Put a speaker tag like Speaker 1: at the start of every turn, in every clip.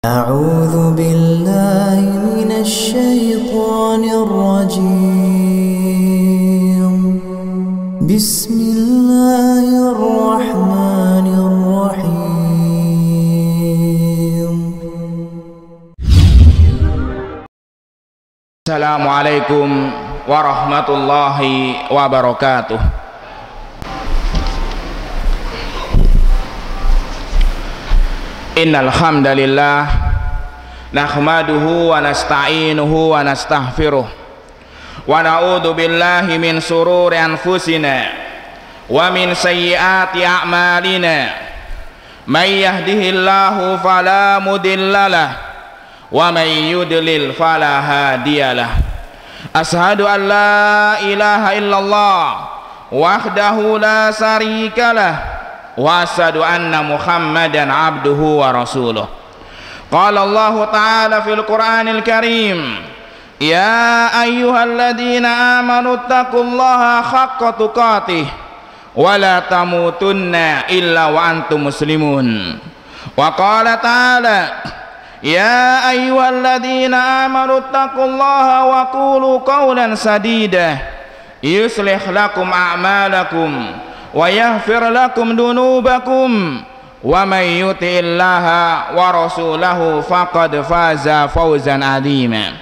Speaker 1: أعوذ بالله من الشيطان الرجيم بسم الله الرحمن الرحيم.
Speaker 2: Assalamualaikum warahmatullahi wabarakatuh. Innal hamdalillah nahmaduhu wa nasta'inuhu wa nastaghfiruh wa na'udzu billahi min sururi anfusina wa min sayyiati a'malina may yahdihillahu fala mudhillalah wa may yudlil fala hadiyalah. Ashhadu an la ilaha illallah wahdahu la syarikalah wa asyhadu anna Muhammadan abduhu wa rasuluh. Qala Allah ta'ala fil Qur'anil Karim, ya ayyuhalladzina amanu taqullaha haqqa tuqatih wa la tamutunna illa wa antum muslimun. Wa qala ta'ala, ya ayyuhalladzina amanu taqullaha wa qulu qawlan sadida yuslih lakum a'malakum wa yaghfir lakum dunubakum wa may yuti'illaha wa rasulahu faqad faza fawzan 'azima.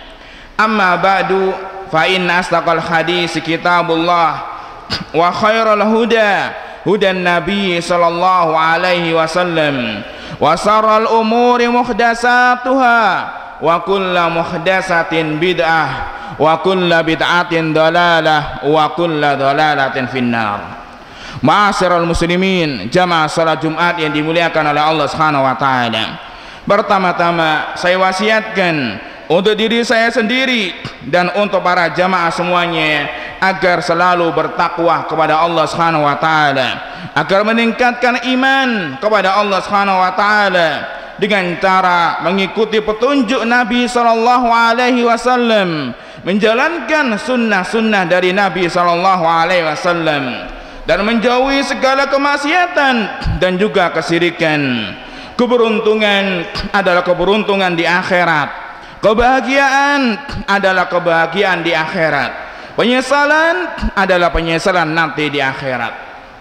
Speaker 2: Amma ba'du, fa inna asdaqal hadis kitabullah wa khairal huda hudan nabiy sallallahu alaihi wasallam wa sarral umuri muhdatsatuha wa kullu muhdatsatin bid'ah wa kullu bid'atin dalalah wa kullu dalalatin finnar. Ma'asyiral muslimin, jamaah salat Jumat yang dimuliakan oleh Allah Subhanahu wa taala. Pertama-tama saya wasiatkan untuk diri saya sendiri dan untuk para jamaah semuanya agar selalu bertakwa kepada Allah Subhanahu wa taala, agar meningkatkan iman kepada Allah Subhanahu wa taala dengan cara mengikuti petunjuk Nabi sallallahu alaihi wasallam, menjalankan sunnah-sunnah dari Nabi sallallahu alaihi wasallam, dan menjauhi segala kemaksiatan dan juga kesyirikan. Keberuntungan adalah keberuntungan di akhirat, kebahagiaan adalah kebahagiaan di akhirat, penyesalan adalah penyesalan nanti di akhirat.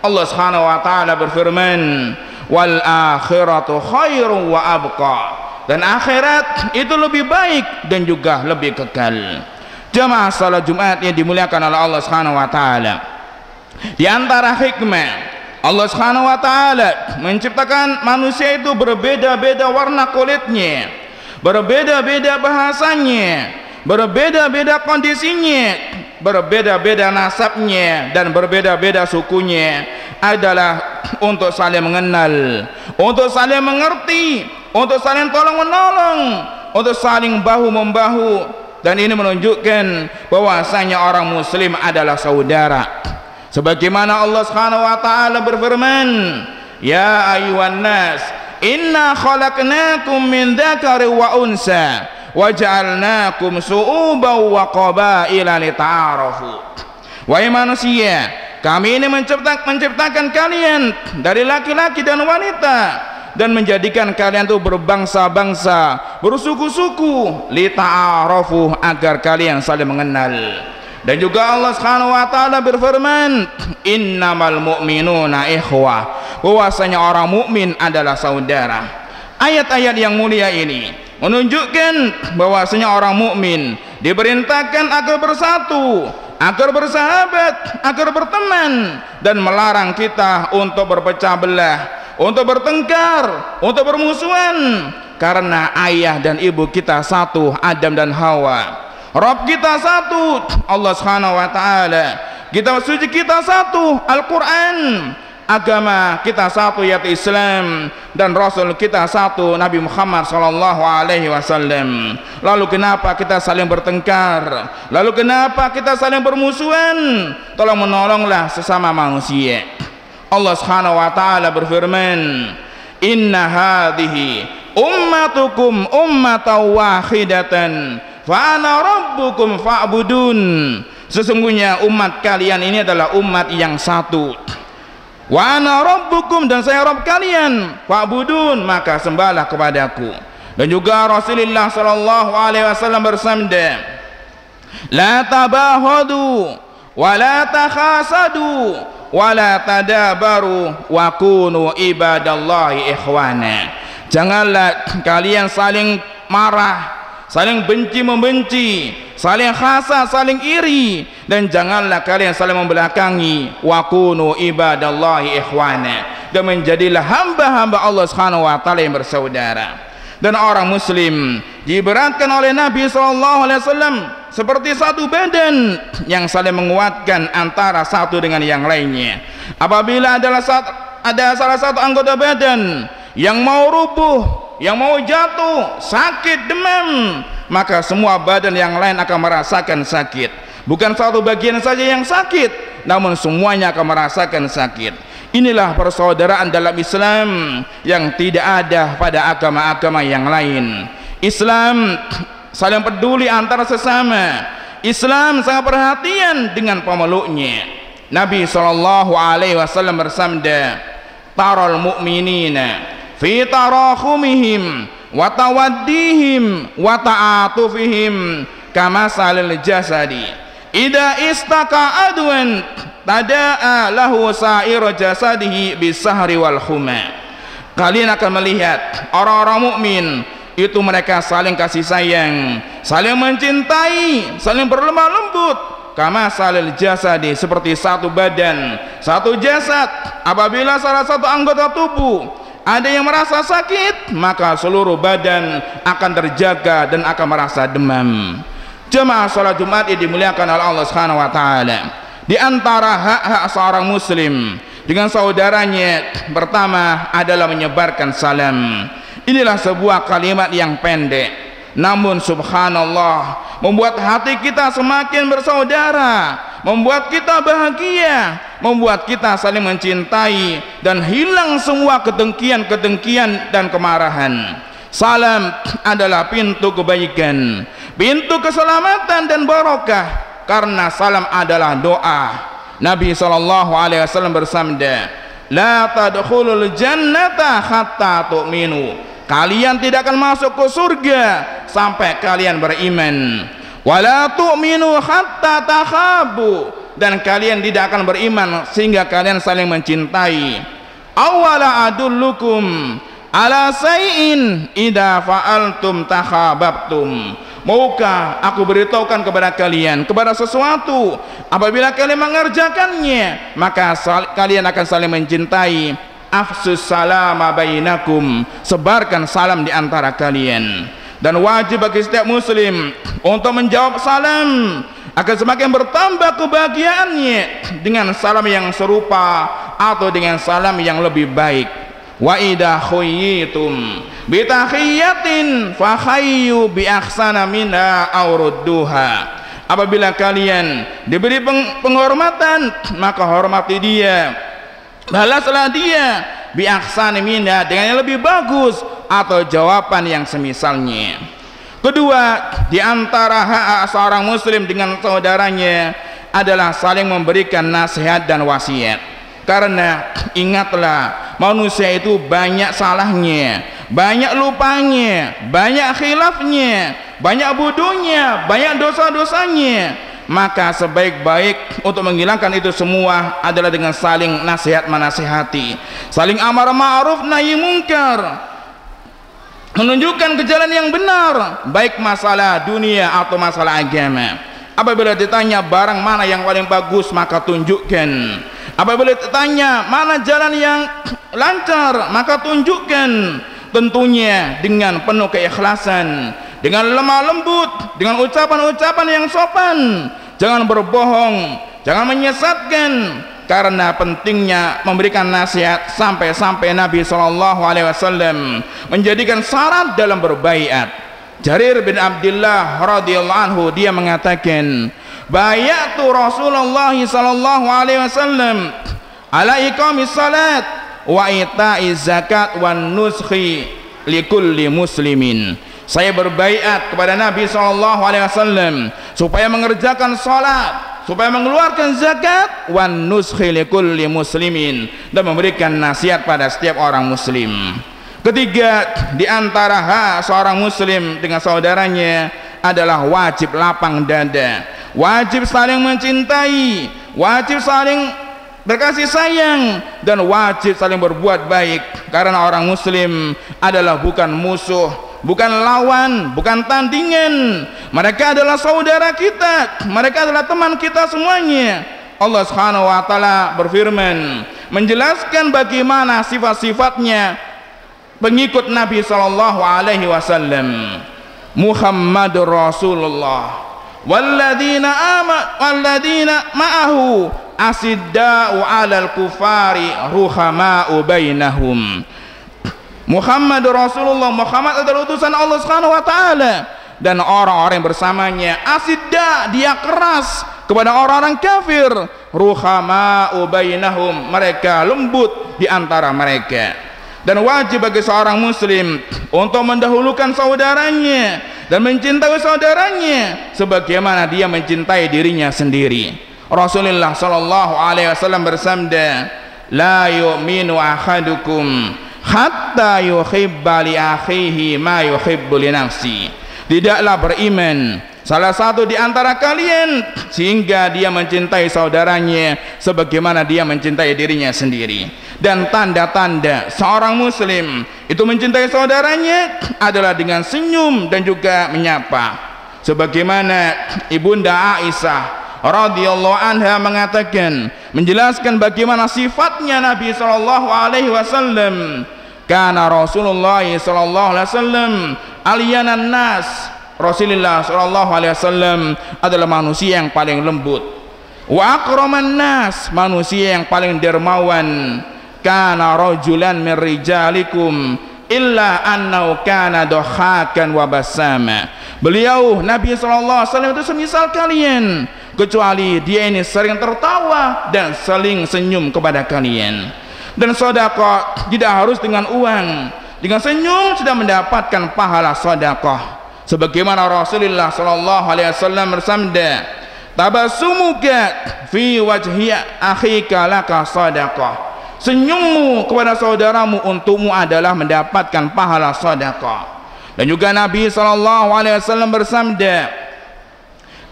Speaker 2: Allah Subhanahu wa taala berfirman, wal akhiratu khairu wa abqa, dan akhirat itu lebih baik dan juga lebih kekal. Jamaah salat Jumat yang dimuliakan oleh Allah Subhanahu wa taala, di antara hikmah Allah Subhanahu wa taala menciptakan manusia itu berbeda-beda warna kulitnya, berbeda-beda bahasanya, berbeda-beda kondisinya, berbeda-beda nasabnya, dan berbeda-beda sukunya, adalah untuk saling mengenal, untuk saling mengerti, untuk saling tolong menolong, untuk saling bahu membahu. Dan ini menunjukkan bahwasanya orang muslim adalah saudara. Sebagaimana Allah Subhanahu wa taala berfirman, ya ayyuhan nas inna khalaqnakum min dzakari wa unsa wa ja'alnakum syu'uban wa qabaila lita'arafu. Wahai manusia, kami ini menciptakan kalian dari laki-laki dan wanita dan menjadikan kalian itu berbangsa-bangsa, bersuku-suku, lita'arafu, agar kalian saling mengenal. Dan juga Allah Subhanahu wa taala berfirman, innamal mu'minuna ikhwah, bahwasanya orang mukmin adalah saudara. Ayat-ayat yang mulia ini menunjukkan bahwasanya orang mukmin diperintahkan agar bersatu, agar bersahabat, agar berteman, dan melarang kita untuk berpecah belah, untuk bertengkar, untuk bermusuhan, karena ayah dan ibu kita satu, Adam dan Hawa. Rabb kita satu, Allah Subhanahu wa taala. Kitab suci kita satu, Al-Qur'an. Agama kita satu, yaitu Islam, dan Rasul kita satu, Nabi Muhammad sallallahu alaihi wasallam. Lalu kenapa kita saling bertengkar? Lalu kenapa kita saling bermusuhan? Tolong menolonglah sesama manusia. Allah Subhanahu wa taala berfirman, inna hadhihi ummatukum ummatan wahidatan fa ana rabbukum fa'budun. Sesungguhnya umat kalian ini adalah umat yang satu. Wa ana rabbukum, dan saya Rabb kalian, fa'budun, maka sembahlah kepadaku. Dan juga Rasulullah sallallahu alaihi wasallam bersabda, la tabahadu wa la takhasadu wa la tadabaru wa kunu ibadallahi ikhwana. Janganlah kalian saling marah, saling benci-membenci, saling hasad, saling iri, dan janganlah kalian saling membelakangi. Wa kunu ibadallahi ikhwana, dan menjadilah hamba-hamba Allah Subhanahu wa taala yang bersaudara. Dan orang muslim diibaratkan oleh Nabi SAW seperti satu badan yang saling menguatkan antara satu dengan yang lainnya. Apabila ada salah satu anggota badan yang mau rubuh, yang mau jatuh, sakit, demam, maka semua badan yang lain akan merasakan sakit. Bukan satu bagian saja yang sakit, namun semuanya akan merasakan sakit. Inilah persaudaraan dalam Islam yang tidak ada pada agama-agama yang lain. Islam saling peduli antara sesama. Islam sangat perhatian dengan pemeluknya. Nabi SAW bersabda, taral mu'minina fi tarakhumihim wa tawaddihim wa ta'atufihim kama salil jasadi ida istaka adwan tada'a lahu sa'iru jasadihi bisahri wal huma. Kalian akan melihat orang-orang mukmin itu mereka saling kasih sayang, saling mencintai, saling berlemah lembut kama salil jasadi, seperti satu badan, satu jasad. Apabila salah satu anggota tubuh ada yang merasa sakit, maka seluruh badan akan terjaga dan akan merasa demam. Jemaah salat Jumat yang dimuliakan oleh Allah Subhanahu wa taala, di antara hak-hak seorang muslim dengan saudaranya pertama adalah menyebarkan salam. Inilah sebuah kalimat yang pendek, namun subhanallah membuat hati kita semakin bersaudara, membuat kita bahagia, membuat kita saling mencintai, dan hilang semua kedengkian-kedengkian dan kemarahan. Salam adalah pintu kebaikan, pintu keselamatan dan barokah, karena salam adalah doa. Nabi SAW bersabda, la tadkhulul jannata hatta tu'minu. Kalian tidak akan masuk ke surga sampai kalian beriman. Wala tu'minu hatta takhabu, dan kalian tidak akan beriman sehingga kalian saling mencintai. Awala adullukum ala say'in idza fa'altum takhababtum. Maukah aku beritahukan kepada kalian kepada sesuatu, apabila kalian mengerjakannya maka kalian akan saling mencintai. Afsus salama bainakum, sebarkan salam di antara kalian. Dan wajib bagi setiap muslim untuk menjawab salam agar semakin bertambah kebahagiaannya dengan salam yang serupa atau dengan salam yang lebih baik. Wa idza khuyyitum bi tahiyyatin fa khayyu bi ahsana minha aw rudduha. Apabila kalian diberi penghormatan, maka hormati dia, balaslah dia bi ahsani minha, dengan yang lebih bagus atau jawaban yang semisalnya. Kedua, di antara hak seorang muslim dengan saudaranya adalah saling memberikan nasihat dan wasiat. Karena ingatlah, manusia itu banyak salahnya, banyak lupanya, banyak khilafnya, banyak bodohnya, banyak dosa-dosanya. Maka sebaik-baik untuk menghilangkan itu semua adalah dengan saling nasihat menasihati, saling amar ma'ruf nahi mungkar, menunjukkan ke jalan yang benar, baik masalah dunia atau masalah agama. Apabila ditanya barang mana yang paling bagus, maka tunjukkan. Apabila ditanya mana jalan yang lancar, maka tunjukkan. Tentunya dengan penuh keikhlasan, dengan lemah lembut, dengan ucapan-ucapan yang sopan. Jangan berbohong, jangan menyesatkan, karena pentingnya memberikan nasihat sampai-sampai Nabi SAW menjadikan syarat dalam berbaiat. Jarir bin Abdullah radhiyallahu anhu, dia mengatakan, bayatu Rasulullah SAW ala iqamis salat wa ita'iz zakat wan nuskhi likulli muslimin. Saya berbaiat kepada Nabi SAW supaya mengerjakan salat, supaya mengeluarkan zakat, wan nuskhi likulli muslimin, dan memberikan nasihat pada setiap orang muslim. Ketiga, di antara hak seorang muslim dengan saudaranya adalah wajib lapang dada, wajib saling mencintai, wajib saling berkasih sayang, dan wajib saling berbuat baik. Karena orang muslim adalah bukan musuh, bukan lawan, bukan tandingan. Mereka adalah saudara kita, mereka adalah teman kita semuanya. Allah Subhanahu wa taala berfirman menjelaskan bagaimana sifat-sifatnya pengikut Nabi sallallahu alaihi wasallam. Muhammadur Rasulullah walladzina ma'ahu asidda'u 'alal kufari ruhama'u bainahum. Muhammadur Rasulullah, Muhammad adalah utusan Allah Subhanahu wa taala, dan orang-orang yang bersamanya asidda, dia keras kepada orang-orang kafir, ruhama'u bainahum, mereka lembut di antara mereka. Dan wajib bagi seorang muslim untuk mendahulukan saudaranya dan mencintai saudaranya sebagaimana dia mencintai dirinya sendiri. Rasulullah sallallahu alaihi wasallam bersabda, la yu'minu ahadukum hatta yuhibba li akhihi ma yuhibbu li nafsi. Tidaklah beriman salah satu di antara kalian sehingga dia mencintai saudaranya sebagaimana dia mencintai dirinya sendiri. Dan tanda-tanda seorang muslim itu mencintai saudaranya adalah dengan senyum dan juga menyapa. Sebagaimana Ibunda Aisyah radhiyallahu anha mengatakan, menjelaskan bagaimana sifatnya Nabi sallallahu alaihi wasallam. Kana Rasulullah sallallahu alaihi wasallam aliyanan nas. Rasulullah sallallahu alaihi wasallam adalah manusia yang paling lembut. Wa akraman nas, manusia yang paling dermawan. Kana rajulan min rijalikum illa annahu kana dhahakan wa basama. Beliau Nabi sallallahu alaihi wasallam itu semisal kalian, kecuali dia ini sering tertawa dan saling senyum kepada kalian. Dan sedekah tidak harus dengan uang, dengan senyum sudah mendapatkan pahala sedekah. Sebagaimana Rasulullah sallallahu alaihi wasallam bersabda, tabassumuka fi wajhi akhika laka sedekah. Senyummu kepada saudaramu untukmu adalah mendapatkan pahala sedekah. Dan juga Nabi sallallahu alaihi wasallam bersabda,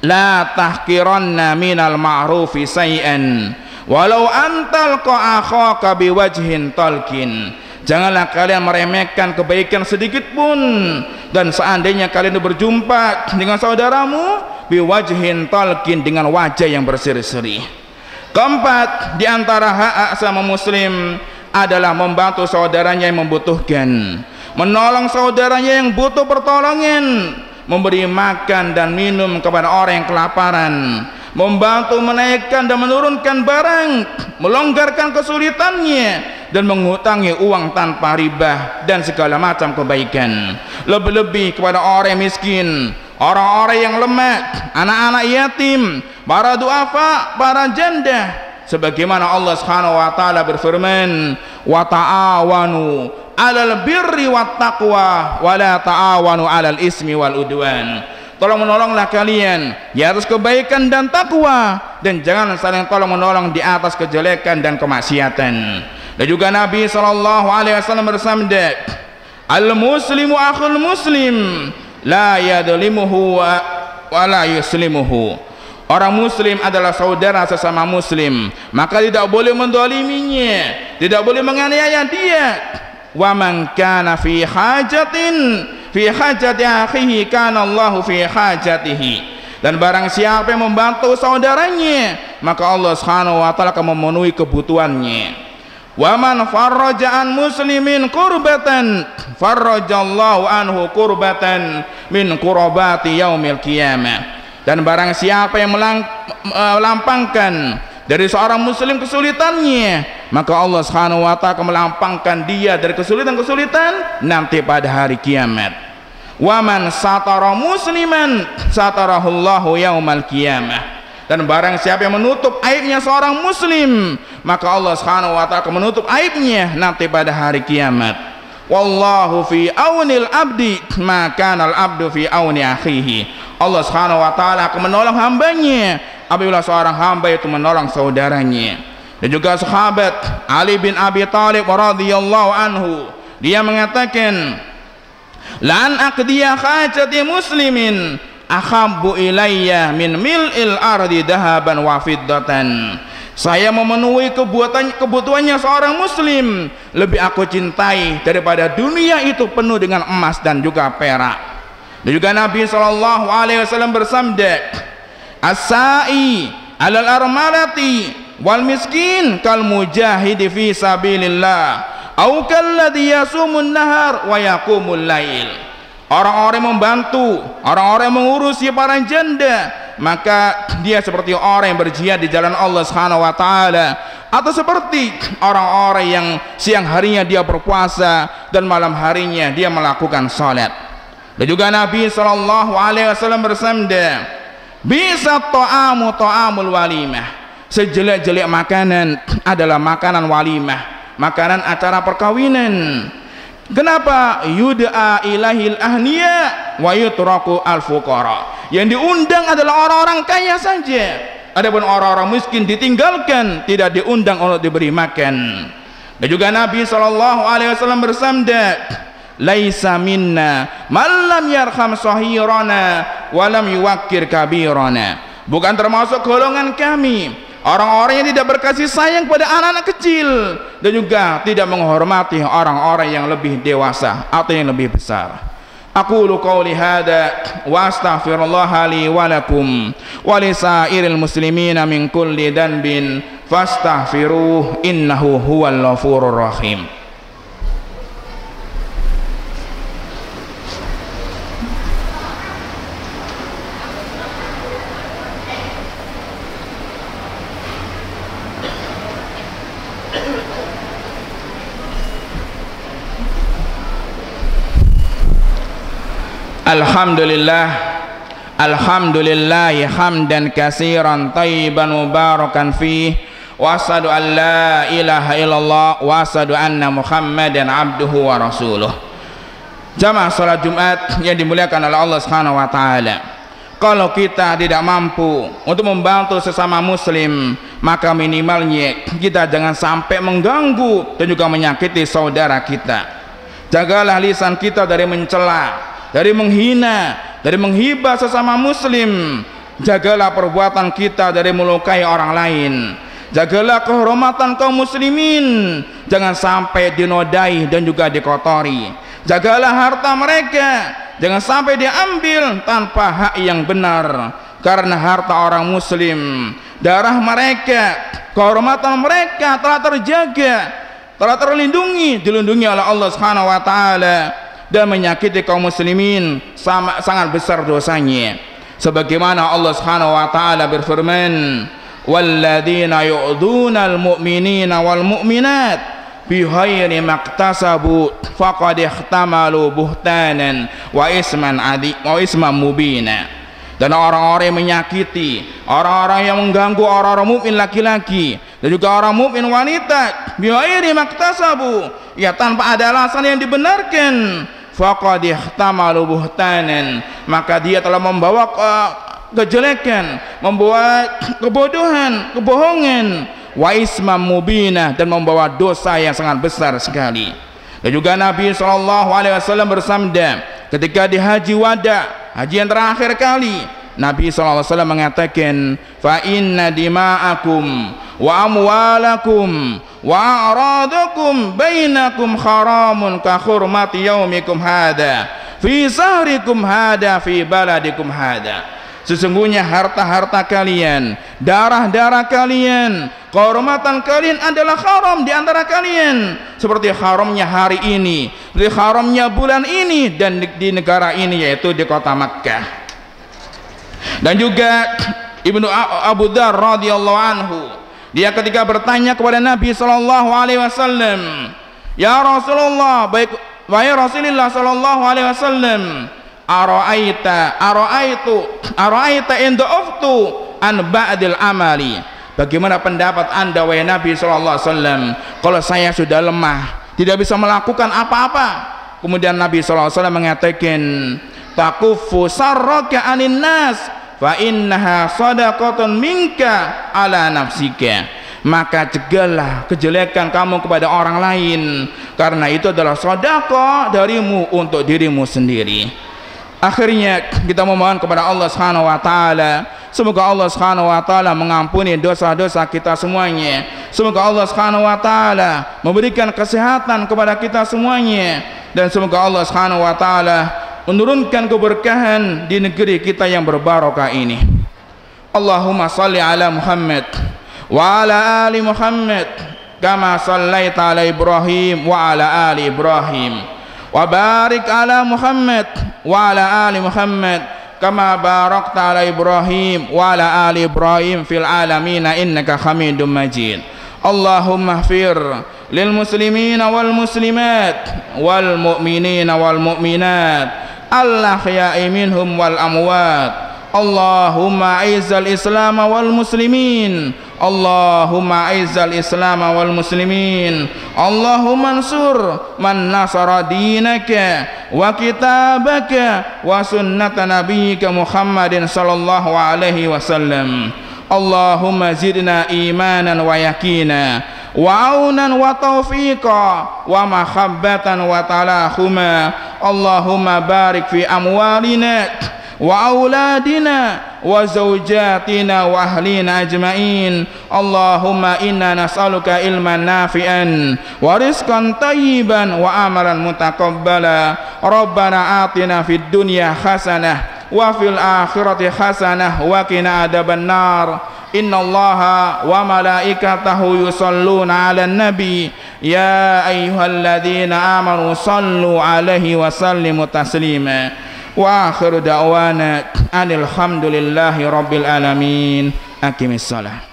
Speaker 2: la tahqiranna minal ma'rufi say'an walau antalqa akhaka biwajhin talqin. Janganlah kalian meremehkan kebaikan sedikit pun, dan seandainya kalian berjumpa dengan saudaramu biwajhin talqin, dengan wajah yang berseri-seri. Keempat, di antara hak sama muslim adalah membantu saudaranya yang membutuhkan, menolong saudaranya yang butuh pertolongan, memberi makan dan minum kepada orang yang kelaparan, membantu menaikkan dan menurunkan barang, melonggarkan kesulitannya, dan mengutangi uang tanpa riba dan segala macam kebaikan. Lebih-lebih kepada orang yang miskin, orang-orang yang lemah, anak-anak yatim, para duafa, para janda. Sebagaimana Allah Subhanahu wa taala berfirman, wa ta'awanu 'alal birri wat taqwa wa la ta'awanu 'alal ismi wal udwan. Tolong menolonglah kalian di atas kebaikan dan takwa, dan jangan saling tolong menolong di atas kejelekan dan kemaksiatan. Dan juga Nabi sallallahu alaihi wasallam bersabda, al muslimu akhul muslim la yadlimuhu wa la yuslimuhu. Orang muslim adalah saudara sesama muslim, maka tidak boleh mendoliminya, tidak boleh menganiaya dia. Wa man kana fi hajati akhihi kana Allahu fi hajatihi. Dan barang siapa yang membantu saudaranya, maka Allah Subhanahu wa taala akan memenuhi kebutuhannya. Wa man farraja an muslimin kurbatan farrajallahu anhu kurbatan min kurabati yaumil qiyamah. Dan barang siapa yang melampangkan dari seorang muslim kesulitannya, maka Allah Subhanahu wa taala akan melampangkan dia dari kesulitan-kesulitan nanti pada hari kiamat. Wa man satara musliman satarahullahu yaumal qiyamah. Dan barang siapa yang menutup aibnya seorang muslim, maka Allah Subhanahu wa taala akan menutup aibnya nanti pada hari kiamat. Wallahu fi aunil abdi ma kana al abdu fi auni akhihi. Allah Subhanahu wa taala akan menolong hambanya apabila seorang hamba itu menolong saudaranya. Dan juga sahabat Ali bin Abi Thalib radhiyallahu anhu Dia mengatakan, lan aqdiya hajati muslimin ahabbu ilayya min mil'il ardi dahaban wa fiddatan. Saya memenuhi kebutuhannya seorang muslim lebih aku cintai daripada dunia itu penuh dengan emas dan juga perak. Dan juga Nabi SAW bersabda, as-sa'i alal armalati wal miskin kal mujahidi fi sabilillah au kalladhi yasumun nahar wa yaqumul lail. Orang-orang yang membantu, orang-orang yang mengurusi para janda, maka dia seperti orang yang berjihad di jalan Allah Subhanahu wa taala, atau seperti orang-orang yang siang harinya dia berpuasa dan malam harinya dia melakukan salat. Dan juga Nabi SAW bersabda, bisa ta'amu ta'amul walimah. Sejelek-jelek makanan adalah makanan walimah, makanan acara perkawinan. Kenapa? Yud'a ilahil ahniya wa yutraku al fuqara. Yang diundang adalah orang-orang kaya saja, adapun orang-orang miskin ditinggalkan, tidak diundang untuk diberi makan. Dan juga Nabi SAW bersabda, laisa minna man lam yarham sahirana wa lam yuwakkir kabirana. Bukan termasuk golongan kami orang-orang yang tidak berkasih sayang kepada anak-anak kecil dan juga tidak menghormati orang-orang yang lebih dewasa atau yang lebih besar. Aqulu qawli hadza wa astaghfirullaha li wa lakum wa li sairil muslimina min kulli dhanbin fastaghfiruhu innahu huwal ghafurur rahim. Alhamdulillah, alhamdulillah hamdan katsiran thayyiban mubarakan fih, wa asyhadu an la ilaha illallah wa asyhadu anna Muhammadan abduhu wa rasuluh. Jamaah salat Jumat yang dimuliakan oleh Allah Subhanahu wa taala, kalau kita tidak mampu untuk membantu sesama muslim, maka minimalnya kita jangan sampai mengganggu dan juga menyakiti saudara kita. Jagalah lisan kita dari mencela, dari menghina, dari menghibah sesama muslim. Jagalah perbuatan kita dari melukai orang lain. Jagalah kehormatan kaum muslimin, jangan sampai dinodai dan juga dikotori. Jagalah harta mereka, jangan sampai diambil tanpa hak yang benar, karena harta orang muslim, darah mereka, kehormatan mereka telah terjaga, telah terlindungi, dilindungi oleh Allah Subhanahu wa taala. Dan menyakiti kaum muslimin sangat besar dosanya, sebagaimana Allah Subhanahu wa taala berfirman, walladzina yu'dzunal mu'minina wal mu'minat bighairi maktasabu faqad ihtamalu buhtanan wa isman mubina. Dan orang-orang yang menyakiti, orang-orang yang mengganggu orang-orang mukmin laki-laki dan juga orang mukmin wanita bighairi maktasabu, ya tanpa ada alasan yang dibenarkan, faqad ihtamalu buhtanan, maka dia telah membawa kejelekan, membawa kebodohan, kebohongan, wa isman mubina, dan membawa dosa yang sangat besar sekali. Dan juga Nabi SAW bersabda ketika di haji wada, haji yang terakhir kali, Nabi SAW mengatakan, fa inna dima'akum wa amwalakum wa a'radakum bainakum haramun ka hurmati yaumikum hada fi sahrikum hada fi baladikum hada. Sesungguhnya harta-harta kalian, darah-darah kalian, kehormatan kalian adalah haram di antara kalian, seperti haramnya hari ini, seperti haramnya bulan ini dan di negara ini, yaitu di kota Makkah. Dan juga Ibnu Abu Dzar radhiyallahu anhu, dia ketika bertanya kepada Nabi SAW, ya Rasulullah, wahai Rasulullah SAW, Ara'aita in da'uftu an ba'dil amali, bagaimana pendapat anda wahai Nabi SAW kalau saya sudah lemah, tidak bisa melakukan apa-apa? Kemudian Nabi SAW mengatakan, takuffu sarraka anin nas fa innaha sadaqatun minka ala nafsika. maka cegahlah kejelekan kamu kepada orang lain, karena itu adalah sedekah darimu untuk dirimu sendiri. Akhirnya kita memohon kepada Allah Subhanahu wa taala, semoga Allah Subhanahu wa taala mengampuni dosa-dosa kita semuanya. Semoga Allah Subhanahu wa taala memberikan kesehatan kepada kita semuanya, dan semoga Allah Subhanahu wa taala menurunkan keberkahan di negeri kita yang berbarokah ini. Allahumma salli ala Muhammad wa ala ali Muhammad kama sallaita ala Ibrahim wa ala ali Ibrahim, wa barik ala Muhammad wa ala ali Muhammad kama barakta ala Ibrahim wa ala ali Ibrahim fil alamin innaka Hamidum Majid. Allahumma ighfir lil muslimina wal muslimat wal mu'minina wal mu'minat al-ahya'i minhum wal amwat. Allahumma a'izzal Islam wal muslimin, Allahumma a'izzal Islam wal muslimin, Allahumma ansur man nasara dinaka wa kitabaka wa sunnata nabiyyika Muhammadin sallallahu alaihi wasallam. Allahumma zidna imanan wa yakina wa aunan wa taufiqa wa mahabbatan wa talahuma. Allahumma barik fi amwalina wa auladina wa zawjatina wa ahlina ajma'in. Allahumma inna nas'aluka ilman nafi'an wa rizqan tayyiban wa amalan mutaqabbala. Rabbana atina fid dunya hasanah wa fil akhirati hasanah wa qina adzaban nar. Innallaha wa malaikatahu yusalluna 'alan nabi ya ayyuhalladzina amanu sallu 'alaihi wa sallimu taslima. Wa akhiru da'wana anil hamdulillahi rabbil alamin. Aqimis shalah.